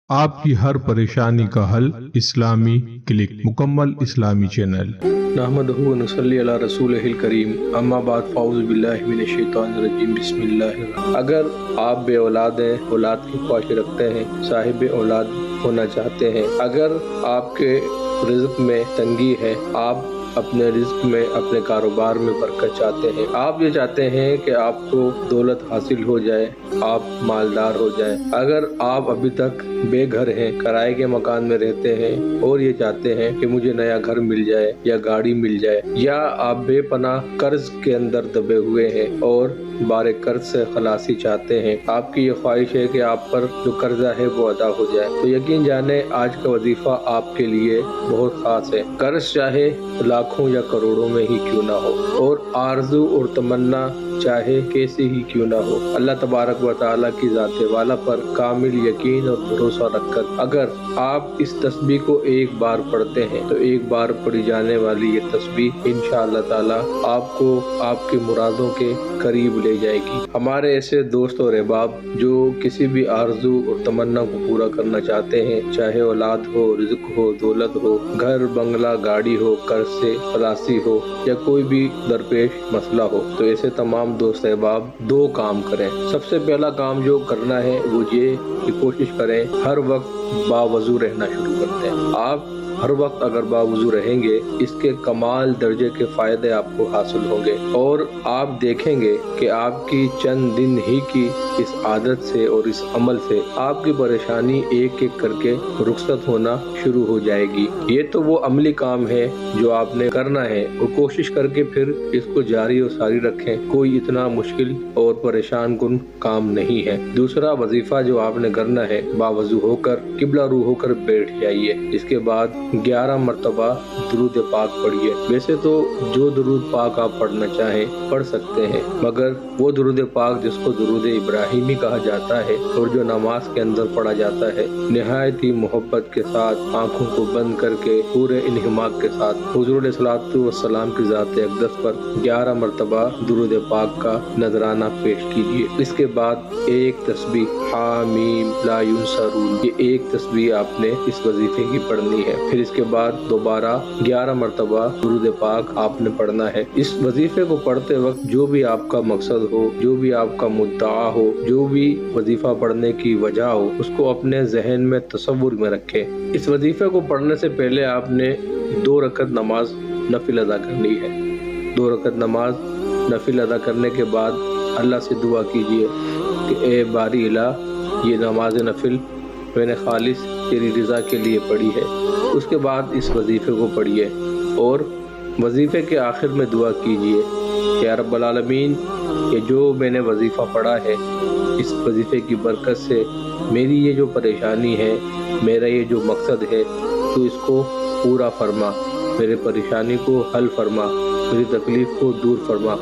आपकी हर परेशानी का हल इस्लामी क्लिक, मुकम्मल इस्लामी चैनल। नहमदुहु व नसल्ली अला रसूलिहिल करीम, अम्मा बाद फ़ाऊज़ु बिल्लाहि मिनश शैतानिर रजीम, बिस्मिल्लाहिर। अगर आप बे औलाद हैं, औलाद की ख्वाहिश रखते हैं, साहिब औलाद होना चाहते हैं, अगर आपके रिज़्क़ में तंगी है, आप अपने रिज़्क़ में, अपने कारोबार में बरकत चाहते हैं, आप ये चाहते हैं कि आपको दौलत हासिल हो जाए, आप मालदार हो जाएं, अगर आप अभी तक बेघर हैं, किराए के मकान में रहते हैं और ये चाहते हैं कि मुझे नया घर मिल जाए या गाड़ी मिल जाए, या आप बेपनाह कर्ज के अंदर दबे हुए हैं और बारे कर्ज से खलासी चाहते हैं, आपकी ये ख्वाहिश है कि आप पर जो कर्जा है वो अदा हो जाए, तो यकीन जाने आज का वजीफा आपके लिए बहुत खास है। कर्ज चाहे लाखों या करोड़ों में ही क्यों ना हो, और आरज़ू और तमन्ना चाहे कैसी ही क्यों ना हो, अल्लाह तबारक व तआला की ज़ात वाला पर कामिल यकीन और भरोसा रखकर अगर आप इस तस्बीह को एक बार पढ़ते हैं तो एक बार पढ़ी जाने वाली ये तस्बीह इंशाअल्लाह ताला आपको आपकी मुरादों के करीब ले जाएगी। हमारे ऐसे दोस्त और अहबाब जो किसी भी आरज़ू और तमन्ना को पूरा करना चाहते हैं, चाहे औलाद हो, रिज़्क़ हो, दौलत हो, घर बंगला गाड़ी हो, कर्ज से खलासी हो या कोई भी दरपेश मसला हो, तो ऐसे तमाम दोस्त अहबाब दो काम करें। सबसे पहला काम जो करना है वो ये कि कोशिश करें हर वक्त बावजू रहना शुरू करते हैं। आप हर वक्त अगर बावजू रहेंगे, इसके कमाल दर्जे के फायदे आपको हासिल होंगे और आप देखेंगे कि आपकी चंद दिन ही की इस आदत से और इस अमल से आपकी परेशानी एक एक करके रुखसत होना शुरू हो जाएगी। ये तो वो अमली काम है जो आपने करना है, और कोशिश करके फिर इसको जारी और सारी रखें। कोई इतना मुश्किल और परेशान कुन काम नहीं है। दूसरा वजीफा जो आपने करना है, बावजू होकर किबला रू होकर बैठ जाइए। इसके बाद 11 मरतबा दुरूद पाक पढ़िए। वैसे तो जो दुरूद पाक आप पढ़ना चाहें पढ़ सकते हैं, मगर वो दुरूद पाक जिसको दुरूद इब्राहिमी कहा जाता है और जो नमाज के अंदर पढ़ा जाता है, निहायत ही मोहब्बत के साथ आंखों को बंद करके पूरे इन्हिमाक के साथ हुजूर अलैहिस्सलातु वस्सलाम की ज़ात अक़दस पर 11 मरतबा दुरूद पाक का नजराना पेश कीजिए। इसके बाद एक तस्बीह हामीम ला युनसरून, ये एक तस्बीह आपने इस वजीफे की पढ़नी है। फिर इसके बाद दोबारा 11 मरतबा दुरूद पाक आपने पढ़ना है। इस वजीफे को पढ़ते वक्त जो भी आपका मकसद हो, जो भी आपका मुद्दा हो, जो भी वजीफा पढ़ने की वजह हो, उसको अपने जहन में तसव्वुर में रखें। इस वजीफे को पढ़ने से पहले आपने 2 रकत नमाज नफिल अदा करनी है। 2 रकत नमाज नफिल अदा करने के बाद अल्लाह से दुआ कीजिए कि ए बारी इला, ये नमाज नफिल मैंने खालिस तेरी रज़ा के लिए पढ़ी है। उसके बाद इस वजीफे को पढ़िए और वजीफे के आखिर में दुआ कीजिए कि या रब्बल आलमीन, ये जो मैंने वजीफा पढ़ा है, इस वजीफे की बरकत से मेरी ये जो परेशानी है, मेरा ये जो मकसद है, तो इसको पूरा फरमा, मेरे परेशानी को हल फरमा, मेरी तकलीफ़ को दूर फरमा।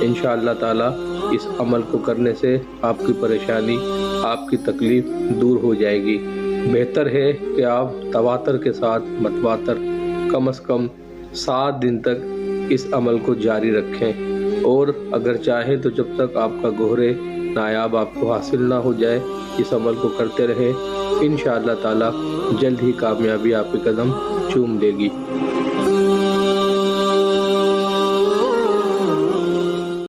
इंशाअल्लाह ताला इस अमल को करने से आपकी परेशानी, आपकी तकलीफ़ दूर हो जाएगी। बेहतर है कि आप तवातर के साथ मतवातर कम से कम 7 दिन तक इस अमल को जारी रखें, और अगर चाहें तो जब तक आपका गोहरे नायाब आपको हासिल ना हो जाए, इस अमल को करते रहें। इंशाअल्लाह ताला जल्द ही कामयाबी आपके कदम चूम लेगी।